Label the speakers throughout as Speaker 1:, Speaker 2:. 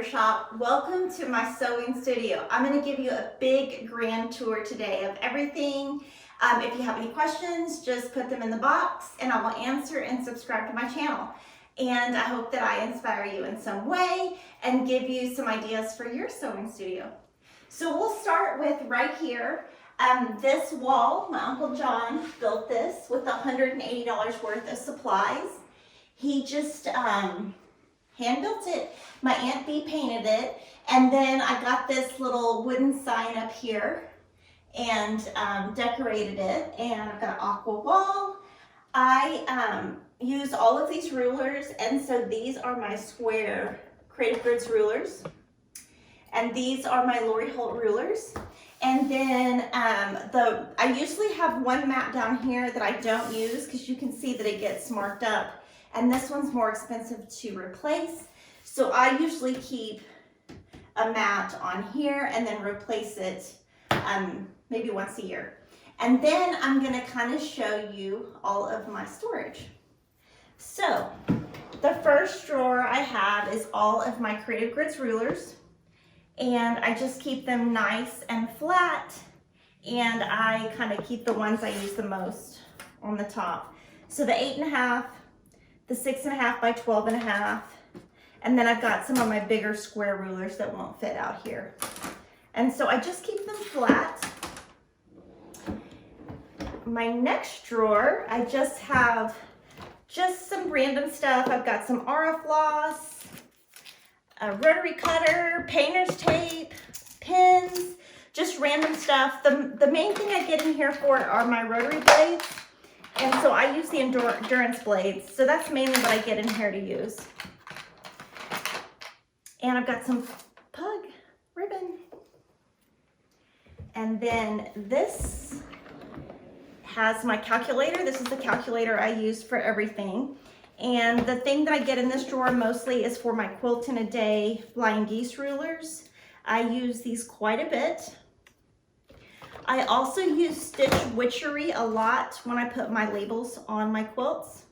Speaker 1: shop. Welcome to my sewing studio. I'm going to give you a big grand tour today of everything. If you have any questions, just put them in the box and I will answer, and subscribe to my channel. And I hope that I inspire you in some way and give you some ideas for your sewing studio. So we'll start with right here. This wall, my Uncle John built this with $180 worth of supplies. He just hand built it. My Aunt Bee painted it, and then I got this little wooden sign up here and decorated it, and I've got an aqua wall. I use all of these rulers, and so these are my square Creative Grids rulers, and these are my Lori Holt rulers. And then I usually have one mat down here that I don't use because you can see that it gets marked up, and this one's more expensive to replace. So I usually keep a mat on here and then replace it maybe once a year. And then I'm gonna kind of show you all of my storage. So the first drawer I have is all of my Creative Grids rulers, and I just keep them nice and flat, and I kind of keep the ones I use the most on the top. So the 8.5, the 6.5 by 12.5, and then I've got some of my bigger square rulers that won't fit out here. And so I just keep them flat. My next drawer, I just have some random stuff. I've got some Aura floss, a rotary cutter, painter's tape, pins, just random stuff. The main thing I get in here for are my rotary blades. And so I use the endurance blades. So that's mainly what I get in here to use. And I've got some pug ribbon. And then this has my calculator. This is the calculator I use for everything. And the thing that I get in this drawer mostly is for my quilt in a day flying geese rulers. I use these quite a bit. I also use Stitch Witchery a lot when I put my labels on my quilts.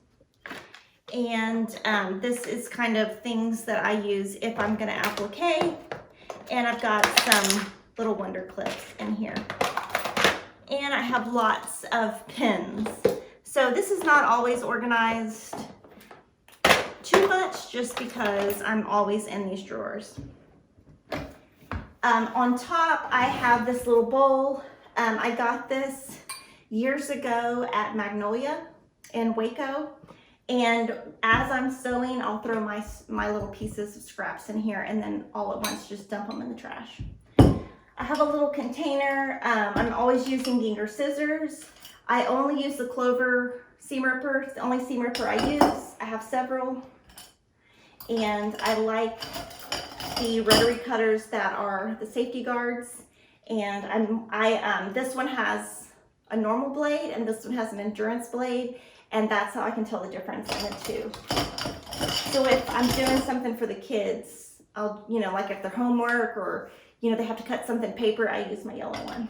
Speaker 1: And this is kind of things that I use if I'm gonna applique. And I've got some little wonder clips in here. And I have lots of pins. So this is not always organized too much, just because I'm always in these drawers. On top, I have this little bowl. I got this years ago at Magnolia in Waco. And as I'm sewing, I'll throw my little pieces of scraps in here, and then all at once just dump them in the trash. I have a little container. I'm always using Ginger scissors. I only use the Clover seam ripper. It's the only seam ripper I use. I have several. And I like the rotary cutters that are the safety guards. And this one has a normal blade, and this one has an endurance blade. And that's how I can tell the difference in the two. So if I'm doing something for the kids, I'll, like if they're homework or, they have to cut something paper, I use my yellow one.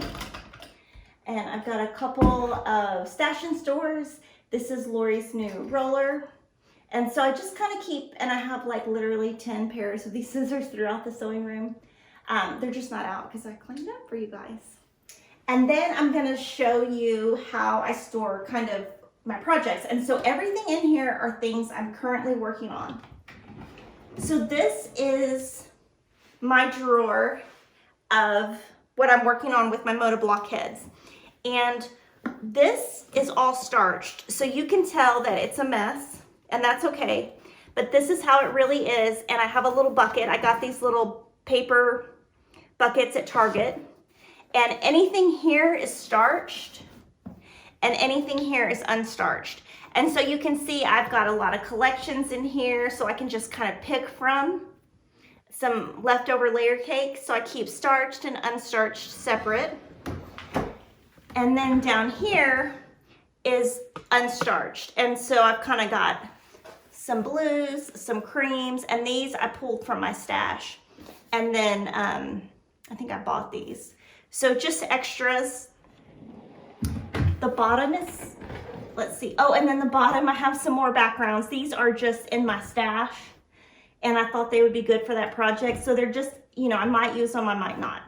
Speaker 1: And I've got a couple of stash and stores. This is Lori's new roller. And so I just kind of keep, and I have like literally 10 pairs of these scissors throughout the sewing room. They're just not out because I cleaned up for you guys. And then I'm gonna show you how I store kind of my projects. And so everything in here are things I'm currently working on. So this is my drawer of what I'm working on with my Monoblock heads. And this is all starched. So you can tell that it's a mess, and that's okay. But this is how it really is. And I have a little bucket. I got these little paper buckets at Target. And anything here is starched, and anything here is unstarched. And so you can see I've got a lot of collections in here, so I can just kind of pick from some leftover layer cake. So I keep starched and unstarched separate. And then down here is unstarched. And so I've kind of got some blues, some creams, and these I pulled from my stash. And then I think I bought these. So just extras. The bottom is, let's see. Oh, and then the bottom, I have some more backgrounds. These are just in my stash. and I thought they would be good for that project. So they're just, you know, I might use them, I might not.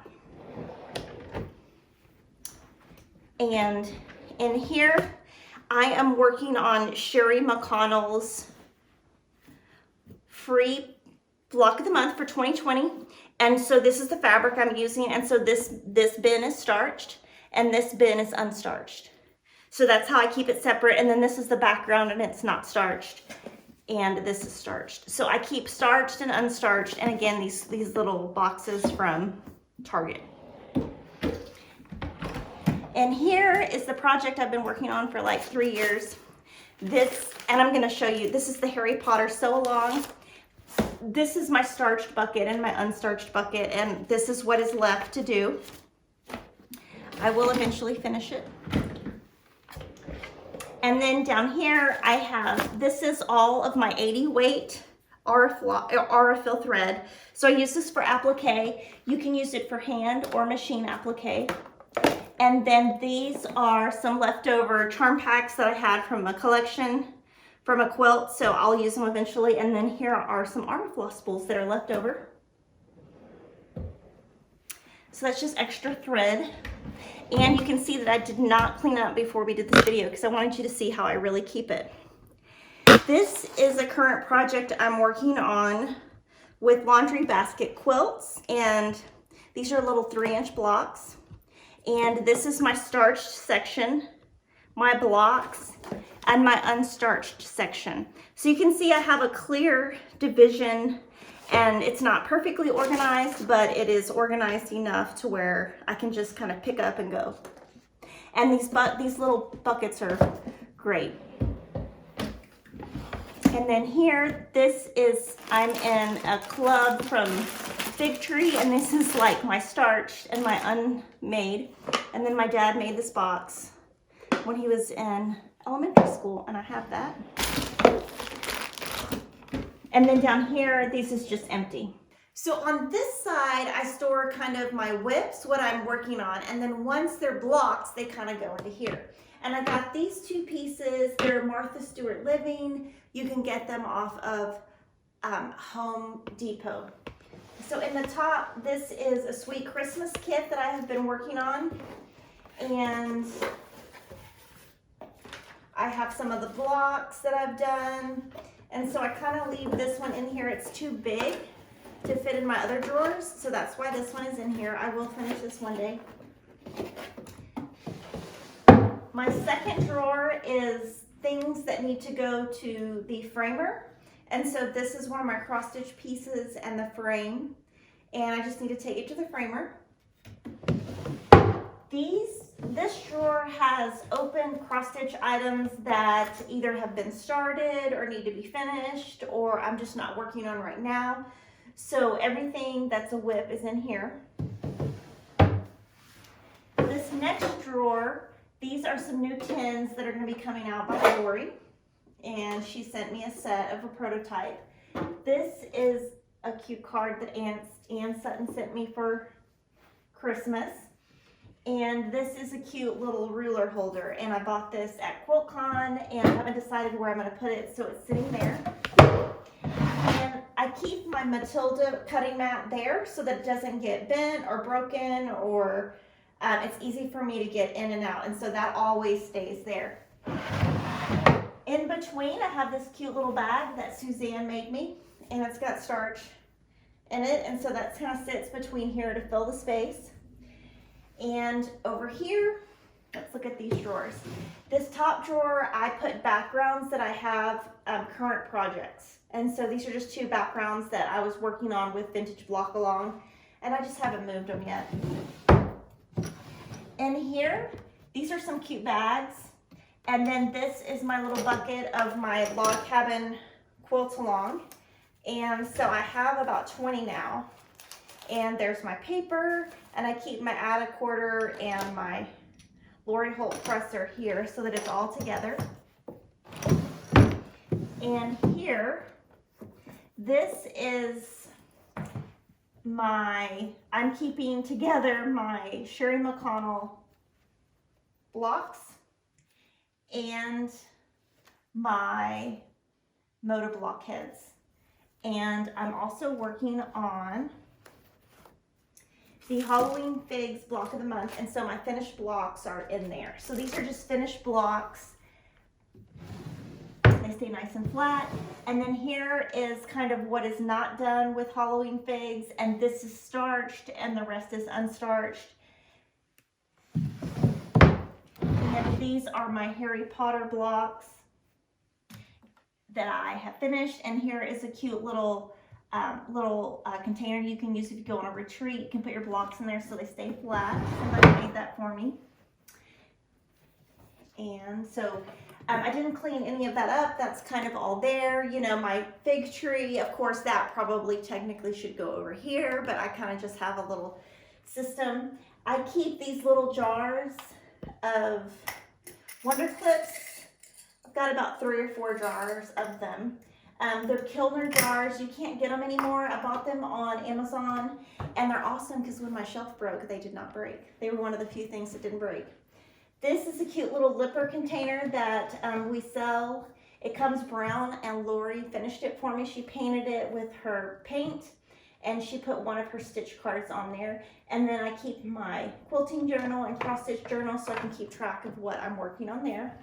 Speaker 1: And in here, I am working on Sherry McConnell's free block of the month for 2020. And so this is the fabric I'm using. And so this bin is starched and this bin is unstarched. So that's how I keep it separate. And then this is the background and it's not starched. And this is starched. So I keep starched and unstarched. And again, these little boxes from Target. And here is the project I've been working on for like 3 years. This, and I'm gonna show you, this is the Harry Potter sew along. This is my starched bucket and my unstarched bucket, and this is what is left to do. I will eventually finish it. And then down here I have, this is all of my 80 weight Aurifil thread. So I use this for applique. You can use it for hand or machine applique. And then these are some leftover charm packs that I had from a collection from a quilt, so I'll use them eventually. And then here are some Aurifil spools that are left over. So that's just extra thread. And you can see that I did not clean up before we did this video because I wanted you to see how I really keep it. This is a current project I'm working on with laundry basket quilts, and these are little 3-inch blocks. And this is my starched section, my blocks, and my unstarched section. So you can see I have a clear division, and it's not perfectly organized, but it is organized enough to where I can just kind of pick up and go. And these little buckets are great. And then here, this is, I'm in a club from Fig Tree, and this is like my starched and my unmade. And then my dad made this box when he was in elementary school, and I have that. And then down here, this is just empty. So on this side, I store kind of my whips, what I'm working on, and then once they're blocks, they kind of go into here. And I got these 2 pieces. They're Martha Stewart Living. You can get them off of Home Depot. So in the top, this is a sweet Christmas kit that I have been working on. And I have some of the blocks that I've done. And so I kind of leave this one in here. It's too big to fit in my other drawers. So that's why this one is in here. I will finish this one day. My second drawer is things that need to go to the framer. And so this is one of my cross stitch pieces and the frame. And I just need to take it to the framer. This drawer has open cross stitch items that either have been started or need to be finished, or I'm just not working on right now. So everything that's a whip is in here. This next drawer, these are some new tins that are going to be coming out by Lori, and she sent me a set of a prototype. This is a cute card that Ann Sutton sent me for Christmas. And this is a cute little ruler holder, and I bought this at QuiltCon, and I haven't decided where I'm going to put it, so it's sitting there. And I keep my Matilda cutting mat there so that it doesn't get bent or broken, or it's easy for me to get in and out, and so that always stays there. In between, I have this cute little bag that Suzanne made me, and it's got starch in it, and so that kind of sits between here to fill the space. And over here, let's look at these drawers. This top drawer, I put backgrounds that I have current projects. And so these are just 2 backgrounds that I was working on with Vintage Block Along, and I just haven't moved them yet. In here, these are some cute bags. And then this is my little bucket of my log cabin quilt along. And so I have about 20 now. And there's my paper, and I keep my add a quarter and my Lori Holt presser here so that it's all together. And here, this is I'm keeping together my Sherry McConnell blocks and my Moda block heads. And I'm also working on the Halloween Figs block of the month, and so my finished blocks are in there. So these are just finished blocks. They stay nice and flat. And then here is kind of what is not done with Halloween Figs, and this is starched and the rest is unstarched. And these are my Harry Potter blocks that I have finished, and here is a cute little container you can use if you go on a retreat. You can put your blocks in there so they stay flat. Somebody made that for me. And so I didn't clean any of that up. That's kind of all there. You know, my fig tree, of course, that probably technically should go over here, but I kind of just have a little system. I keep these little jars of Wonder Clips. I've got about 3 or 4 jars of them. They're Kilner jars. You can't get them anymore. I bought them on Amazon, and they're awesome because when my shelf broke, they did not break. They were one of the few things that didn't break. This is a cute little lipper container that we sell. It comes brown, and Lori finished it for me. She painted it with her paint, and she put one of her stitch cards on there. And then I keep my quilting journal and cross stitch journal so I can keep track of what I'm working on there.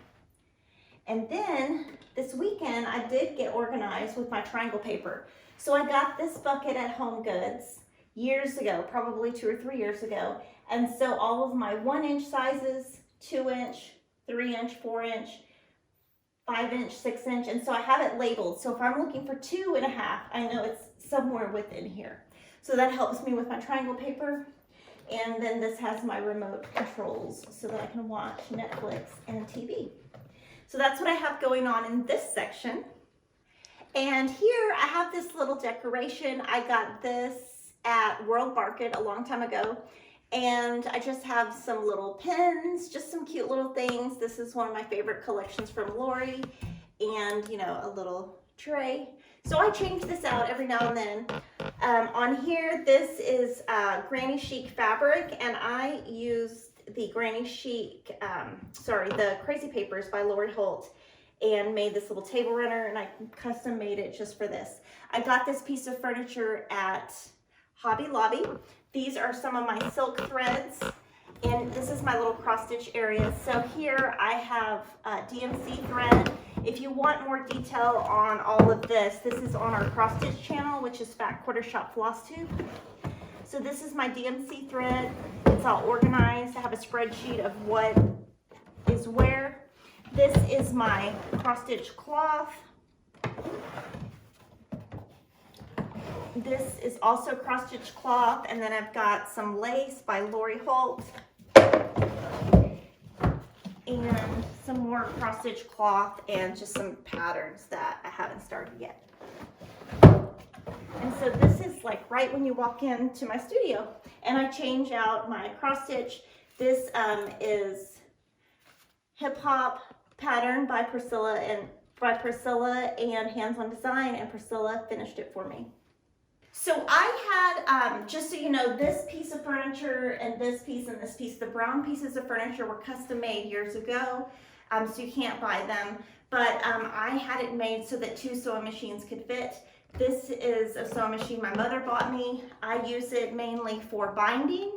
Speaker 1: And then this weekend I did get organized with my triangle paper. So I got this bucket at Home Goods years ago, probably 2 or 3 years ago. And so all of my 1-inch sizes, 2-inch, 3-inch, 4-inch, 5-inch, 6-inch, and so I have it labeled. So if I'm looking for 2.5, I know it's somewhere within here. So that helps me with my triangle paper. And then this has my remote controls so that I can watch Netflix and TV. So that's what I have going on in this section. And here I have this little decoration. I got this at World Market a long time ago. And I just have some little pins, just some cute little things. This is one of my favorite collections from Lori. And, you know, a little tray. So I change this out every now and then. On here, this is Granny Chic fabric, and I used the Granny Chic, the Crazy Papers by Lori Holt, and made this little table runner, and I custom made it just for this. I got this piece of furniture at Hobby Lobby. These are some of my silk threads, and this is my little cross stitch area. So here I have DMC thread. If you want more detail on all of this, this is on our cross stitch channel, which is Fat Quarter Shop Floss Tube. So this is my DMC thread. It's all organized. I have a spreadsheet of what is where. This is my cross stitch cloth. This is also cross stitch cloth, and then I've got some lace by Lori Holt and some more cross stitch cloth and just some patterns that I haven't started yet. And so this is like right when you walk into my studio, and I change out my cross stitch. This is Hip Hop pattern by Priscilla and Hands On Design, and Priscilla finished it for me. So I had, just so you know, this piece of furniture and this piece, the brown pieces of furniture were custom made years ago, so you can't buy them, but I had it made so that 2 sewing machines could fit. This is a sewing machine my mother bought me. I use it mainly for binding,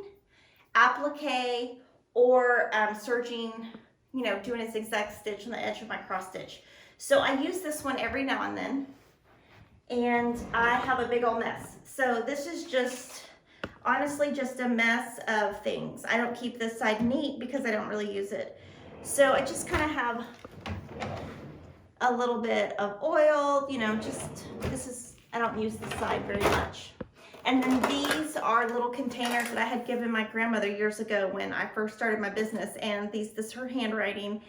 Speaker 1: applique, or serging, you know, doing a zigzag stitch on the edge of my cross stitch. So I use this one every now and then, and I have a big old mess. So this is just, honestly, just a mess of things. I don't keep this side neat because I don't really use it. So I just kind of have a little bit of oil, you know, just, I don't use this side very much. And then these are little containers that I had given my grandmother years ago when I first started my business, and this is her handwriting,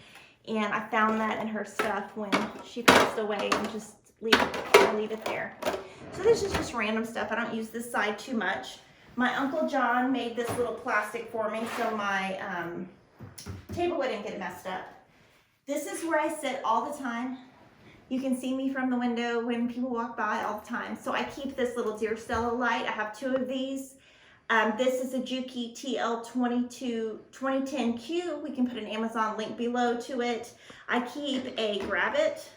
Speaker 1: and I found that in her stuff when she passed away, and just leave it there. So this is just random stuff. I don't use this side too much. My Uncle John made this little plastic for me so my table wouldn't get messed up. This is where I sit all the time. You can see me from the window when people walk by all the time. So I keep this little deer Stella light. I have 2 of these. This is a Juki TL22 2010Q. We can put an Amazon link below to it. I keep a Grab It,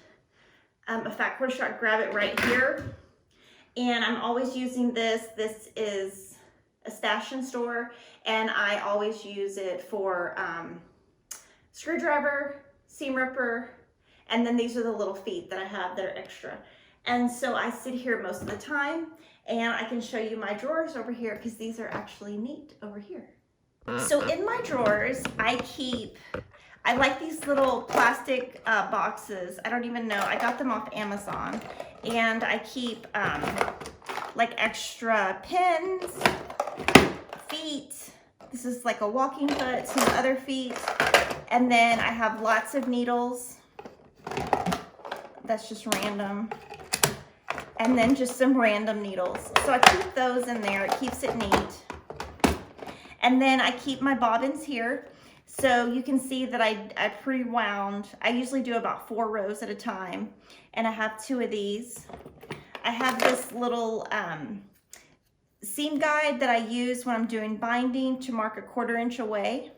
Speaker 1: a Fat Quarter Shop Grab It right here. and I'm always using this. This is a stash and store, and I always use it for screwdriver, seam ripper, and then these are the little feet that I have that are extra. And so I sit here most of the time, and I can show you my drawers over here because these are actually neat over here. So in my drawers, I like these little plastic boxes. I don't even know, I got them off Amazon, and I keep like extra pins, feet. This is like a walking foot, some other feet, and then I have lots of needles. That's just random. And then just some random needles. So I keep those in there, it keeps it neat. And then I keep my bobbins here. So you can see that I pre-wound. I usually do about 4 rows at a time. And I have 2 of these. I have this little seam guide that I use when I'm doing binding to mark a 1/4 inch away.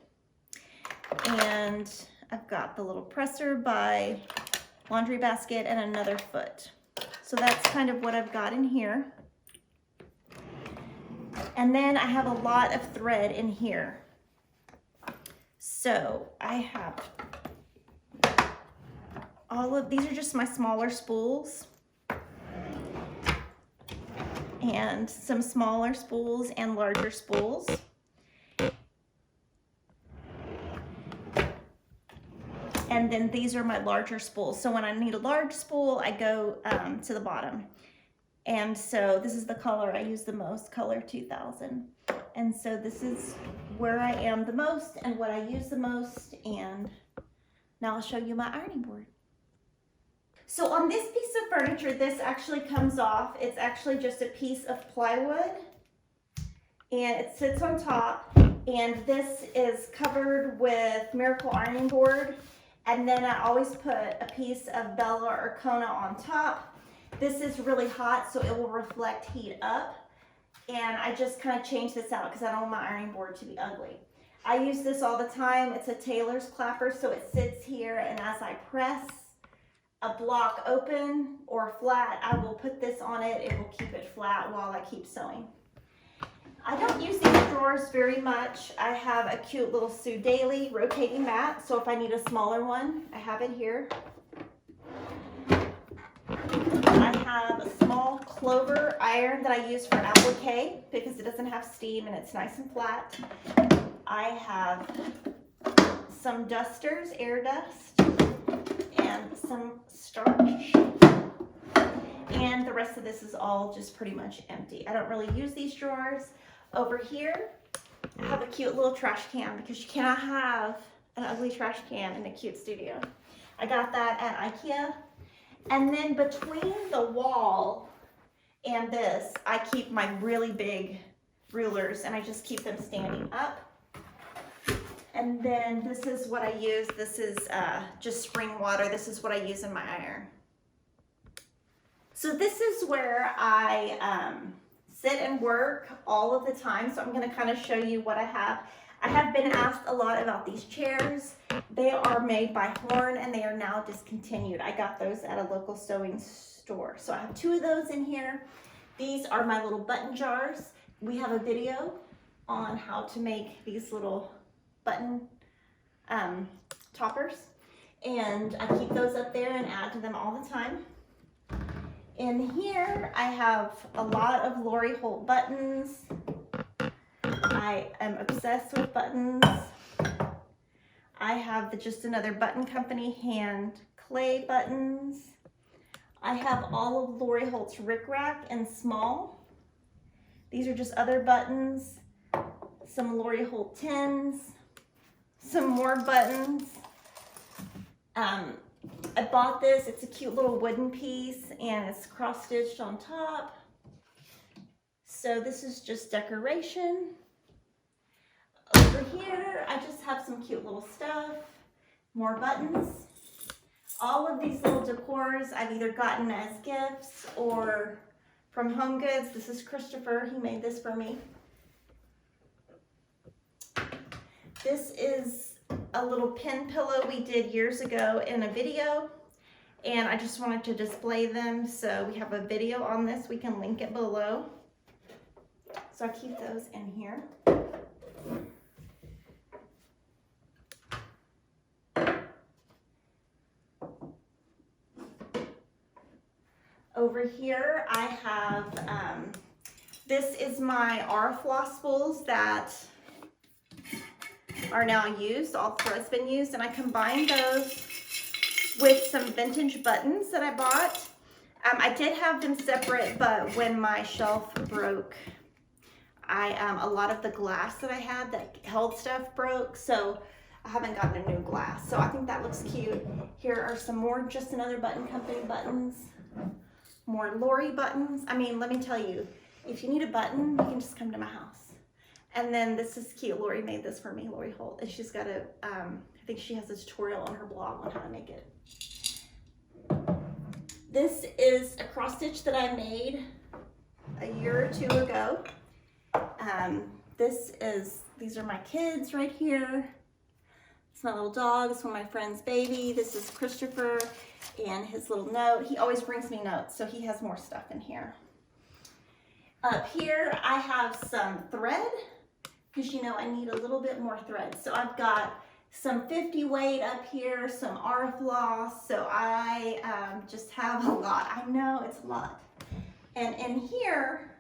Speaker 1: And I've got the little presser by laundry basket and another foot. So that's kind of what I've got in here. And then I have a lot of thread in here. So I have all of these are just my smaller spools, and some smaller spools and larger spools. And then these are my larger spools. So when I need a large spool, I go to the bottom. And so this is the color I use the most, color 2000. And so this is where I am the most and what I use the most. And now I'll show you my ironing board. So on this piece of furniture, this actually comes off. It's actually just a piece of plywood, and it sits on top. And this is covered with Miracle ironing board. And then I always put a piece of Bella or Kona on top. This is really hot, so it will reflect heat up. And I just kind of change this out because I don't want my ironing board to be ugly. I use this all the time. It's a Tailor's clapper, so it sits here, and as I press a block open or flat, I will put this on it. It will keep it flat while I keep sewing. I don't use these drawers very much. I have a cute little Sue Daily rotating mat, so if I need a smaller one, I have it here. I have a small Clover iron that I use for applique because it doesn't have steam and it's nice and flat. I have some dusters, air dust, and some starch. And the rest of this is all just pretty much empty. I don't really use these drawers. Over here, I have a cute little trash can because you cannot have an ugly trash can in a cute studio. I got that at IKEA. And then between the wall and this, I keep my really big rulers, and I just keep them standing up. And then this is what I use. This is just spring water. This is what I use in my iron. So this is where I sit and work all of the time. So I'm going to kind of show you what I have. I have been asked a lot about these chairs. They are made by Horn, and they are now discontinued. I got those at a local sewing store. So I have 2 of those in here. These are my little button jars. We have a video on how to make these little button toppers. And I keep those up there and add to them all the time. In here, I have a lot of Lori Holt buttons. I am obsessed with buttons. I have just another Button Company hand clay buttons. I have all of Lori Holt's Rick Rack in small. These are just other buttons. Some Lori Holt tins. Some more buttons. I bought this. It's a cute little wooden piece, and it's cross-stitched on top. So this is just decoration. Over here, I just have some cute little stuff. More buttons. All of these little decors I've either gotten as gifts or from Home Goods. This is Christopher. He made this for me. This is a little pin pillow we did years ago in a video, and I just wanted to display them. So we have a video on this. We can link it below. So I keep those in here. Over here I have, this is my Aurifloss spools that are now used. All thread's been used, and I combined those with some vintage buttons that I bought. I did have them separate, but when my shelf broke, a lot of the glass that I had that held stuff broke, so I haven't gotten a new glass. So I think that looks cute. Here are some more Just Another Button Company buttons. More Lori buttons. I mean, let me tell you, if you need a button, you can just come to my house. And then this is cute. Lori made this for me, Lori Holt. And she's got a, I think she has a tutorial on her blog on how to make it. This is a cross stitch that I made a year or two ago. These are my kids right here. It's my little dog. It's one of my friend's baby. This is Christopher and his little note. He always brings me notes, so he has more stuff in here. Up here, I have some thread, because you know I need a little bit more thread. So I've got some 50 weight up here, some Aurifloss. So I just have a lot. I know it's a lot. And in here,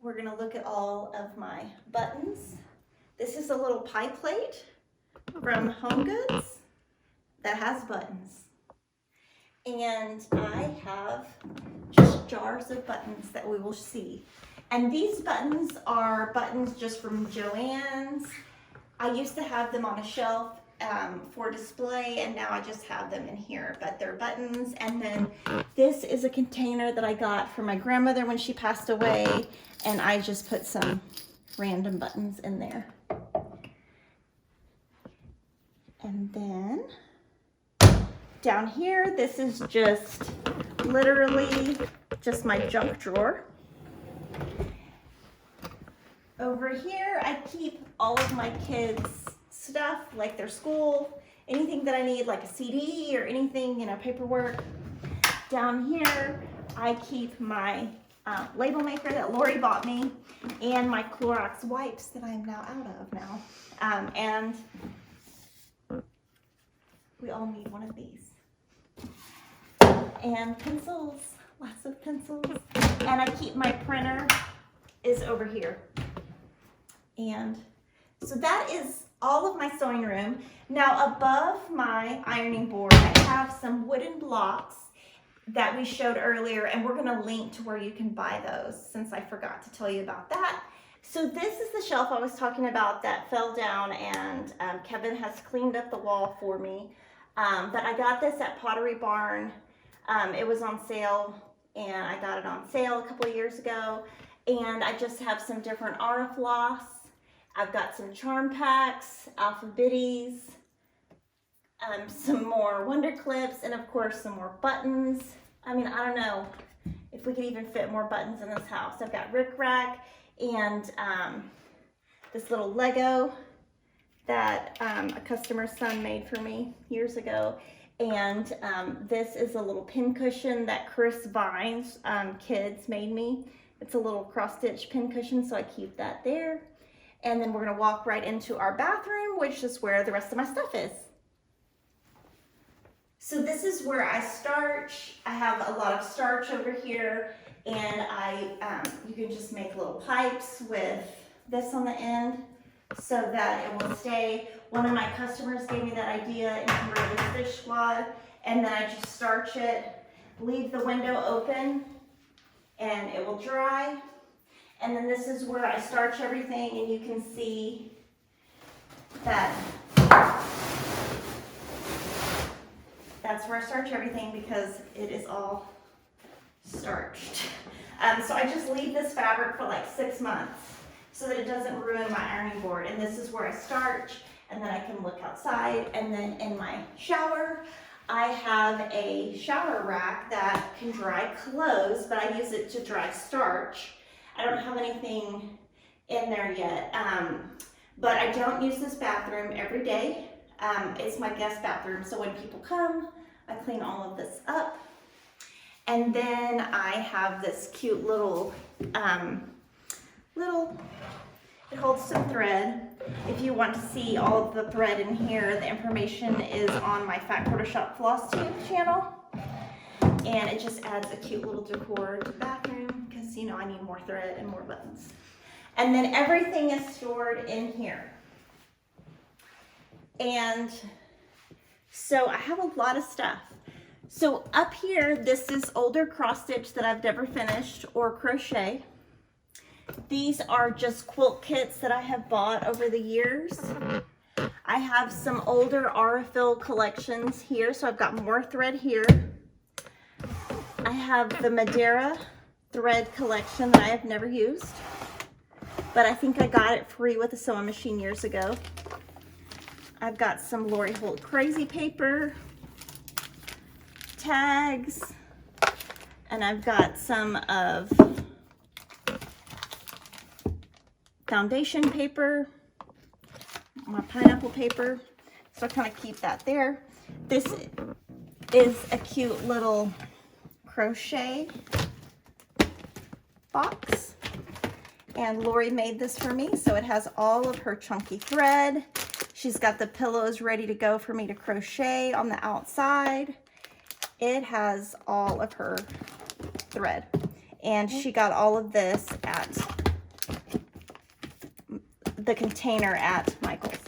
Speaker 1: we're gonna look at all of my buttons. This is a little pie plate from Home Goods that has buttons. And I have just jars of buttons that we will see. And these buttons are buttons just from Joann's. I used to have them on a shelf for display, and now I just have them in here, but they're buttons. And then this is a container that I got from my grandmother when she passed away, and I just put some random buttons in there. And then down here, this is just literally just my junk drawer. Over here, I keep all of my kids' stuff, like their school, anything that I need, like a CD or anything, you know, paperwork. Down here, I keep my label maker that Lori bought me, and my Clorox wipes that I'm now out of now. And we all need one of these. And pencils, lots of pencils. And I keep my printer is over here. And so that is all of my sewing room. Now above my ironing board, I have some wooden blocks that we showed earlier, and we're gonna link to where you can buy those, since I forgot to tell you about that. So this is the shelf I was talking about that fell down, and Kevin has cleaned up the wall for me. But I got this at Pottery Barn. It was on sale, and I got it on sale a couple of years ago. And I just have some different Aurifloss. I've got some charm packs, alpha bitties, some more wonder clips, and of course some more buttons. I mean, I don't know if we could even fit more buttons in this house. I've got rickrack and this little Lego that a customer's son made for me years ago. And this is a little pincushion that Chris Vine's kids made me. It's a little cross-stitch pincushion, so I keep that there. And then we're gonna walk right into our bathroom, which is where the rest of my stuff is. So this is where I starch. I have a lot of starch over here, and you can just make little pipes with this on the end so that it will stay. One of my customers gave me that idea in Kimberly Fish Squad, and then I just starch it, leave the window open, and it will dry. And then this is where I starch everything, and you can see that that's where I starch everything because it is all starched. So I just leave this fabric for like 6 months so that it doesn't ruin my ironing board. And this is where I starch, and then I can look outside. And then in my shower, I have a shower rack that can dry clothes, but I use it to dry starch. I don't have anything in there yet, but I don't use this bathroom every day. It's my guest bathroom, so when people come, I clean all of this up. And then I have this cute little, it holds some thread. If you want to see all of the thread in here, the information is on my Fat Quarter Shop Floss Tube channel. And it just adds a cute little decor to the bathroom because, you know, I need more thread and more buttons. And then everything is stored in here. And so I have a lot of stuff. So up here, this is older cross stitch that I've never finished or crochet. These are just quilt kits that I have bought over the years. I have some older Aurifil collections here, so I've got more thread here. I have the Madeira thread collection that I have never used, but I think I got it free with a sewing machine years ago. I've got some Lori Holt crazy paper, tags, and I've got some of foundation paper, my pineapple paper, so I kind of keep that there. This is a cute little crochet box, and Lori made this for me, so it has all of her chunky thread. She's got the pillows ready to go for me to crochet on the outside. It has all of her thread, and she got all of this at the container at Michael's.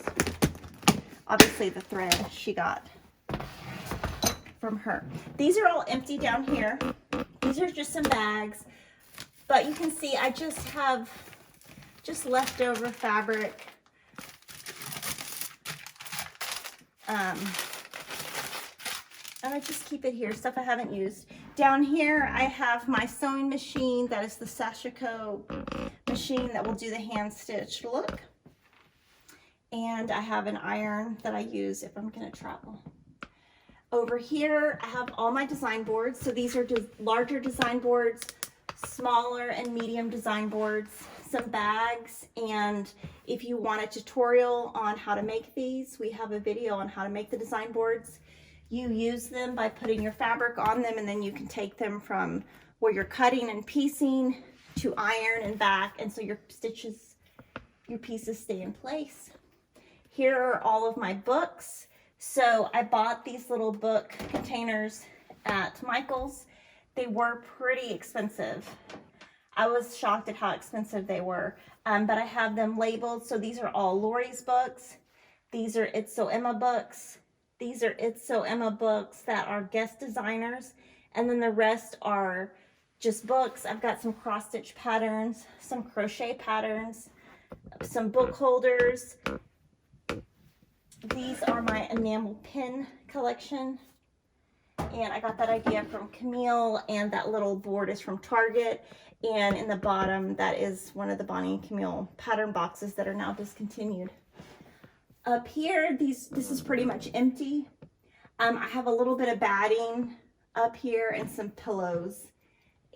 Speaker 1: Obviously the thread she got from her. These are all empty down here. These are just some bags, but you can see I just have leftover fabric. And I just keep it here, stuff I haven't used. Down here, I have my sewing machine. That is the Sashiko machine that will do the hand stitched look. And I have an iron that I use if I'm gonna travel. Over here, I have all my design boards. So these are larger design boards, smaller and medium design boards, some bags, and if you want a tutorial on how to make these, we have a video on how to make the design boards. You use them by putting your fabric on them, and then you can take them from where you're cutting and piecing to iron and back, and so your pieces stay in place. Here are all of my books. So I bought these little book containers at Michael's. They were pretty expensive. I was shocked at how expensive they were, but I have them labeled. So these are all Lori's books. These are It's So Emma books. These are It's So Emma books that are guest designers. And then the rest are just books. I've got some cross stitch patterns, some crochet patterns, some book holders. These are my enamel pin collection. And I got that idea from Camille, and that little board is from Target. And in the bottom, that is one of the Bonnie and Camille pattern boxes that are now discontinued. Up here, this is pretty much empty. I have a little bit of batting up here and some pillows,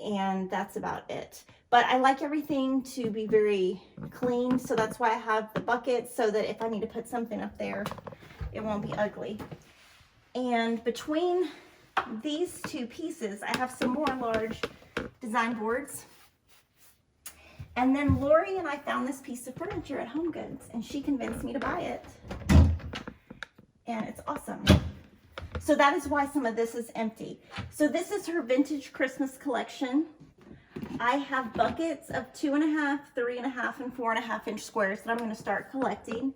Speaker 1: and that's about it. But I like everything to be very clean, so that's why I have the bucket, so that if I need to put something up there, it won't be ugly. And between these two pieces, I have some more large design boards. And then Lori and I found this piece of furniture at Home Goods, and she convinced me to buy it. And it's awesome. So that is why some of this is empty. So this is her vintage Christmas collection. I have buckets of 2.5, 3.5, and 4.5 inch squares that I'm going to start collecting.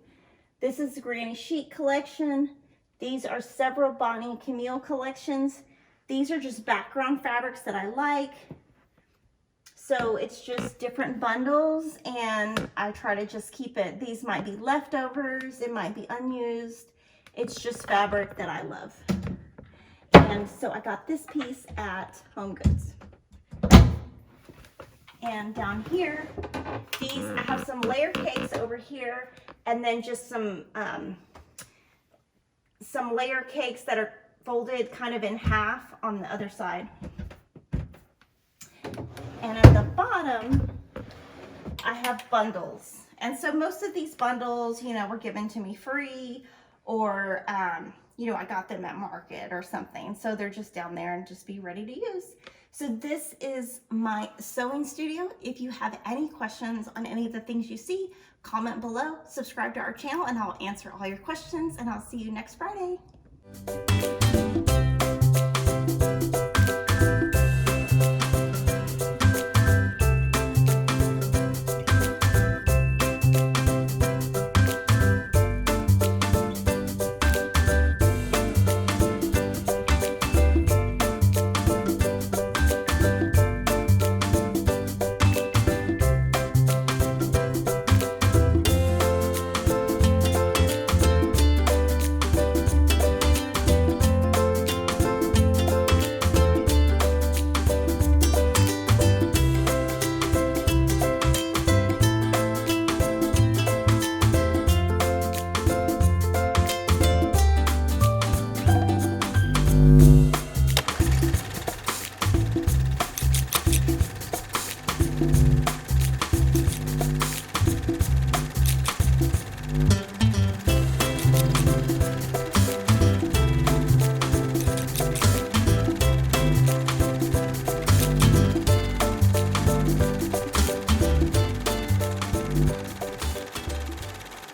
Speaker 1: This is the Granny Chic collection. These are several Bonnie and Camille collections. These are just background fabrics that I like. So it's just different bundles, and I try to just keep it. These might be leftovers, it might be unused. It's just fabric that I love. And so I got this piece at Home Goods. And down here, I have some layer cakes over here, and then just some layer cakes that are folded kind of in half on the other side. And at the bottom, I have bundles. And so most of these bundles, you know, were given to me free, or you know, I got them at market or something. So they're just down there and just be ready to use. So this is my sewing studio. If you have any questions on any of the things you see, comment below, subscribe to our channel, and I'll answer all your questions, and I'll see you next Friday.